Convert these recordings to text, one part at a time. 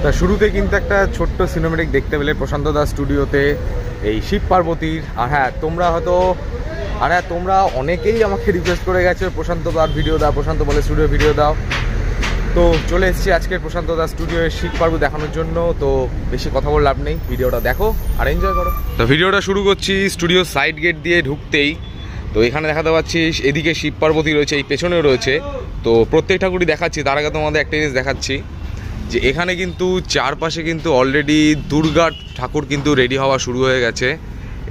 তা শুরুতে কিন্তু একটা ছোট্ট সিনেমেটিক দেখতে পেলে প্রশান্ত দাস স্টুডিওতে এই শিব পার্বতীর। আর হ্যাঁ তোমরা অনেকেই আমাকে রিকোয়েস্ট করে গেছো প্রশান্ত দার ভিডিও দাও, প্রশান্ত বলে স্টুডিও ভিডিও দাও। তো চলে এসেছি আজকের প্রশান্ত দাস স্টুডিওর শিব পার্বতী দেখানোর জন্য। তো বেশি কথা বলে লাভ নেই, ভিডিওটা দেখো আর এনজয় করো। তো ভিডিওটা শুরু করছি স্টুডিও সাইড গেট দিয়ে ঢুকতেই। তো এখানে দেখাতে পাচ্ছি এদিকে শিব পার্বতী রয়েছে, এই পেছনেও রয়েছে। তো প্রত্যেক ঠাকুরই দেখাচ্ছি, তার আগে তোমাদের একটা জিনিস দেখাচ্ছি যে এখানে কিন্তু চারপাশে কিন্তু অলরেডি দুর্গা ঠাকুর কিন্তু রেডি হওয়া শুরু হয়ে গেছে।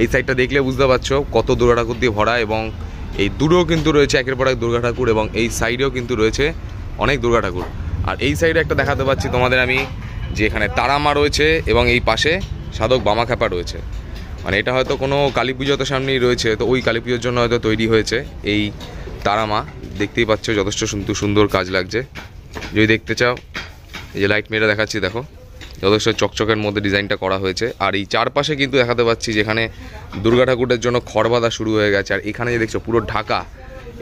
এই সাইডটা দেখলে বুঝতে পারছো কত দুর্গা ঠাকুর দিয়ে ভরা, এবং এই দূরেও কিন্তু রয়েছে একের পর এক দুর্গা ঠাকুর, এবং এই সাইডেও কিন্তু রয়েছে অনেক দুর্গা ঠাকুর। আর এই সাইডে একটা দেখাতে পাচ্ছি তোমাদের আমি যে এখানে তারা মা রয়েছে এবং এই পাশে সাধক বামাখ্যাপা রয়েছে। মানে এটা হয়তো কোনো কালী পুজো তো সামনেই রয়েছে, তো ওই কালী পুজোর জন্য হয়তো তৈরি হয়েছে এই তারা মা। দেখতেই পাচ্ছ যথেষ্ট সুন্দর কাজ লাগছে। যদি দেখতে চাও এই যে লাইট মেরে দেখাচ্ছি, দেখো যথেষ্ট চকচকের মধ্যে ডিজাইনটা করা হয়েছে। আর এই চারপাশে কিন্তু দেখাতে পাচ্ছি যেখানে দুর্গা ঠাকুরের জন্য খড় বাঁধা শুরু হয়ে গেছে। আর এখানে যে দেখছো পুরো ঢাকা,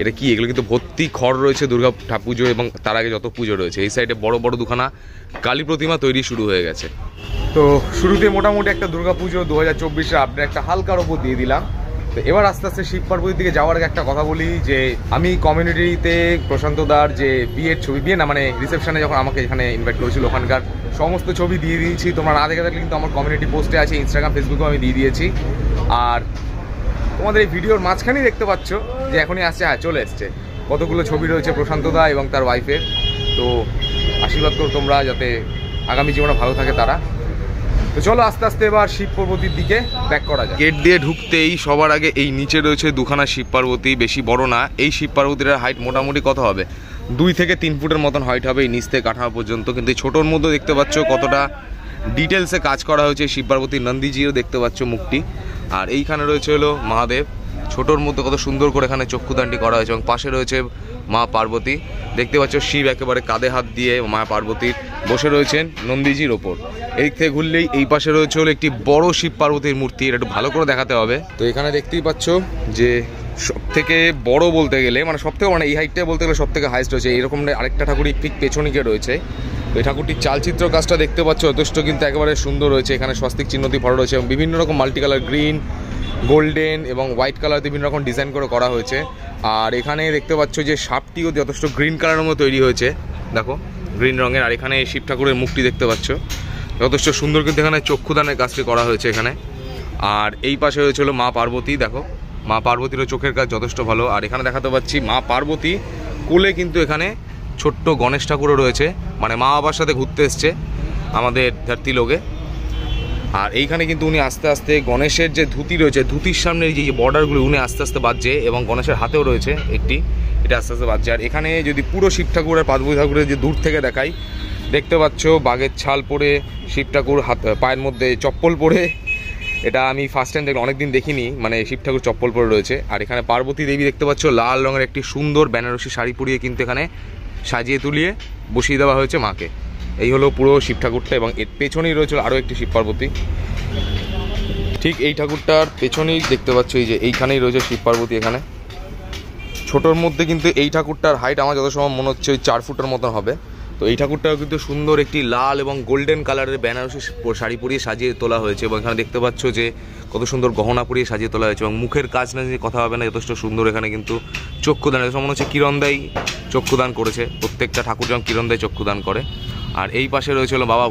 এটা কি, এগুলো কিন্তু ভর্তি খড় রয়েছে দুর্গা পুজো এবং তার আগে যত পুজো রয়েছে। এই সাইডে বড় বড় দুখানা কালী প্রতিমা তৈরি শুরু হয়ে গেছে। তো শুরুতে মোটামুটি একটা দুর্গা পুজো 2024-এর আপনি একটা হালকার ওপর দিয়ে দিলাম। তো এবার আস্তে আস্তে শিব পার্বতীর দিকে যাওয়ার আগে একটা কথা বলি যে আমি কমিউনিটিতে প্রশান্ত দার যে বিয়ের ছবি, বিয়ে না মানে রিসেপশনে যখন আমাকে এখানে ইনভাইট করেছিল ওখানকার সমস্ত ছবি দিয়ে দিয়েছি। তোমরা না দেখে থাকলে কিন্তু আমার কমিউনিটি পোস্টে আছে, ইনস্টাগ্রাম ফেসবুকেও আমি দিয়ে দিয়েছি। আর তোমাদের এই ভিডিওর মাঝখানেই দেখতে পাচ্ছ যে এখনই আসছে, হ্যাঁ চলে এসছে, কতগুলো ছবি রয়েছে প্রশান্ত দা এবং তার ওয়াইফের। তো আশীর্বাদ করো তোমরা যাতে আগামী জীবনে ভালো থাকে তারা। তো চলো আস্তে আস্তে এবার শিব পার্বতীর দিকে ব্যাক করা যায়। গেট দিয়ে ঢুকতেই সবার আগে এই নিচে রয়েছে দুখানা শিব পার্বতী, বেশি বড় না। এই শিব পার্বতীর হাইট মোটামুটি কত হবে, 2 থেকে 3 ফুটের মতন হাইট হবে এই নিচ থেকে কাঠামো পর্যন্ত। কিন্তু এই ছোটোর মধ্যে দেখতে পাচ্ছ কতটা ডিটেলসে কাজ করা হয়েছে। শিব পার্বতী নন্দীজিও দেখতে পাচ্ছ মুখটি। আর এইখানে রয়েছে হলো মহাদেব, ছোটোর মধ্যে কত সুন্দর করে এখানে চক্ষুদানটি করা হয়েছে। এবং পাশে রয়েছে মা পার্বতী, দেখতে পাচ্ছ শিব একেবারে কাঁধে হাত দিয়ে মা পার্বতীর বসে রয়েছেন নন্দীজির ওপর। এই থেকে ঘুরলেই এই পাশে রয়েছে হলো একটি বড় শিব পার্বতীর মূর্তি, এটা একটু ভালো করে দেখাতে হবে। তো এখানে দেখতেই পাচ্ছ যে সব থেকে বড় বলতে গেলে মানে সব থেকে মানে এই হাইটটাই বলতে গেলে সব থেকে হাইস্ট রয়েছে। এইরকম আরেকটা ঠাকুরই ঠিক পেছনিকে রয়েছে। তো এই ঠাকুরটির চালচিত্র কাজটা দেখতে পাচ্ছ যথেষ্ট কিন্তু একেবারে সুন্দর রয়েছে। এখানে স্বস্তিক চিহ্নটি ভরা রয়েছে এবং বিভিন্ন রকম মাল্টি কালার, গ্রিন, গোল্ডেন এবং হোয়াইট কালার বিভিন্ন রকম ডিজাইন করে করা হয়েছে। আর এখানে দেখতে পাচ্ছ যে সাপটিও যথেষ্ট গ্রিন কালারের মতো তৈরি হয়েছে, দেখো গ্রিন রঙের। আর এখানে শিব ঠাকুরের মুখটি দেখতে পাচ্ছ যথেষ্ট সুন্দর কিন্তু এখানে চক্ষুদানের কাজটি করা হয়েছে এখানে। আর এই পাশে রয়েছে হলো মা পার্বতী, দেখো মা পার্বতীরও চোখের কাজ যথেষ্ট ভালো। আর এখানে দেখাতে পাচ্ছি মা পার্বতী কোলে কিন্তু এখানে ছোট্ট গণেশ ঠাকুরও রয়েছে, মানে মা বাবার সাথে ঘুরতে এসছে আমাদের ধরতি লোকে। আর এইখানে কিন্তু উনি আস্তে আস্তে গণেশের যে ধুতি রয়েছে, ধুতির সামনে যে বর্ডারগুলো উনি আস্তে আস্তে বাজছে, এবং গণেশের হাতেও রয়েছে একটি, এটা আস্তে আস্তে বাজছে। আর এখানে যদি পুরো শিব ঠাকুর আর পার্বতী ঠাকুরের যে দূর থেকে দেখাই, দেখতে পাচ্ছ বাঘের ছাল পরে শিব ঠাকুর পায়ের মধ্যে চপ্পল পরে, এটা আমি ফার্স্ট টাইম দেখলাম, অনেকদিন দেখিনি, মানে শিব ঠাকুর চপ্পল পরে রয়েছে। আর এখানে পার্বতী দেবী দেখতে পাচ্ছ লাল রঙের একটি সুন্দর বেনারসি শাড়ি পরিয়ে কিন্তু এখানে সাজিয়ে তুলিয়ে বসিয়ে দেওয়া হয়েছে মাকে। এই হলো পুরো শিব ঠাকুরটা, এবং এর পেছনেই রয়েছে আরও একটি শিব পার্বতী। ঠিক এই ঠাকুরটার পেছনেই দেখতে পাচ্ছ এই যে এইখানেই রয়েছে শিব পার্বতী। এখানে ছোটোর মধ্যে কিন্তু এই ঠাকুরটার হাইট আমার যত সময় মনে হচ্ছে ওই 4 ফুটের মতন হবে। তো এই ঠাকুরটাও কিন্তু সুন্দর একটি লাল এবং গোল্ডেন কালারের বেনারসি শাড়ি পরিয়ে সাজিয়ে তোলা হয়েছে। এবং এখানে দেখতে পাচ্ছ যে কত সুন্দর গহনা পরিয়ে সাজিয়ে তোলা হয়েছে, এবং মুখের কাজ না যে কথা হবে না, যথেষ্ট সুন্দর। এখানে কিন্তু চক্ষুদান, মনে হচ্ছে কিরণদাই চক্ষুদান করেছে, প্রত্যেকটা ঠাকুর যেমন কিরণদাই চক্ষুদান করে। আর এই পাশে রয়েছে হলো বাবা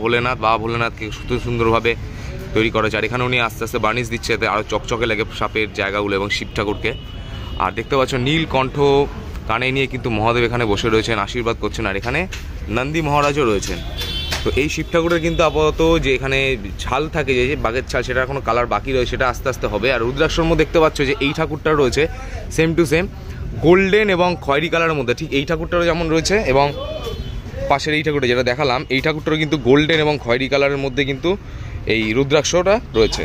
ভোলেনাথকে সুন্দরভাবে তৈরি করেছে। আর এখানে উনি আস্তে আস্তে বার্নিশ দিচ্ছে যাতে আরও চকচকে লাগে সাপের জায়গাগুলো এবং শিব ঠাকুরকে। আর দেখতে পাচ্ছ নীল কণ্ঠ কানে নিয়ে কিন্তু মহাদেব এখানে বসে রয়েছেন, আশীর্বাদ করছেন। আর এখানে নন্দী মহারাজও রয়েছেন। তো এই শিব ঠাকুরের কিন্তু আপাতত যে এখানে ছাল থাকে, যে বাঘের ছাল, সেটা এখনো কালার বাকি রয়েছে, সেটা আস্তে আস্তে হবে। আর রুদ্রাক্ষর মধ্যে দেখতে পাচ্ছ যে এই ঠাকুরটা রয়েছে সেম টু সেম গোল্ডেন এবং খয়েরি কালারের মধ্যে, ঠিক এই ঠাকুরটারও যেমন রয়েছে। এবং পাশের এই ঠাকুরটা যেটা দেখালাম, এই ঠাকুরটারও কিন্তু গোল্ডেন এবং খয়েরি কালারের মধ্যে কিন্তু এই রুদ্রাক্ষটা রয়েছে।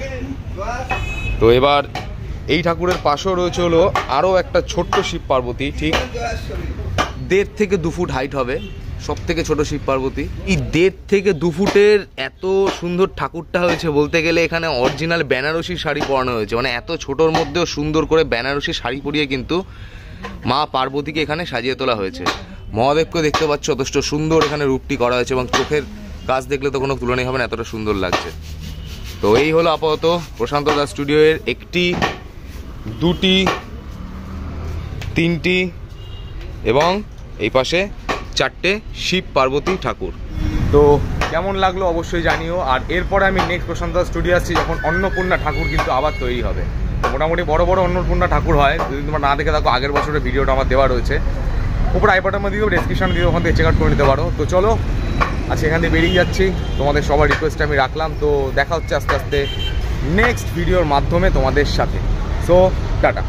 তো এবার এই ঠাকুরের পাশেও রয়েছে হলো আরও একটা ছোট্ট শিব পার্বতী, ঠিক 1.5 থেকে 2 ফুট হাইট হবে, সব থেকে ছোট শিব পার্বতী। এই 1.5 থেকে 2 ফুটের এত সুন্দর ঠাকুরটা হয়েছে বলতে গেলে এখানে অরিজিনাল বেনারসি শাড়ি পরানো হয়েছে, মানে এত ছোটোর মধ্যেও সুন্দর করে বেনারসি শাড়ি পরিয়ে কিন্তু মা পার্বতীকে এখানে সাজিয়ে তোলা হয়েছে। মহাদেবকে দেখতে পাচ্ছ যথেষ্ট সুন্দর এখানে রূপটি করা হয়েছে, এবং চোখের কাজ দেখলে তো কোনো তুলনাই হবে না, এতটা সুন্দর লাগছে। তো এই হলো আপাতত প্রশান্ত দাস স্টুডিওয়ের একটি, দুটি, তিনটি এবং এই পাশে 4টে শিব পার্বতী ঠাকুর। তো কেমন লাগলো অবশ্যই জানিও। আর এরপরে আমি নেক্সট প্রশান্ত দাস স্টুডিও আসছি যখন অন্নপূর্ণা ঠাকুর কিন্তু আবার তৈরি হবে। মোটামুটি বড় বড় অন্নপূর্ণা ঠাকুর হয়, যদি তোমরা না দেখে থাকো আগের বছরের ভিডিওটা আমার দেওয়া রয়েছে, উপরে আই বাটনের মধ্যে ডেসক্রিপশন দিয়ে ওখান থেকে চেক আউট করে নিতে পারো। তো চলো আজকে এখান থেকে বেরিয়ে যাচ্ছি, তোমাদের সবার রিকোয়েস্ট আমি রাখলাম। তো দেখা হচ্ছে আস্তে আস্তে নেক্সট ভিডিওর মাধ্যমে তোমাদের সাথে। So tata.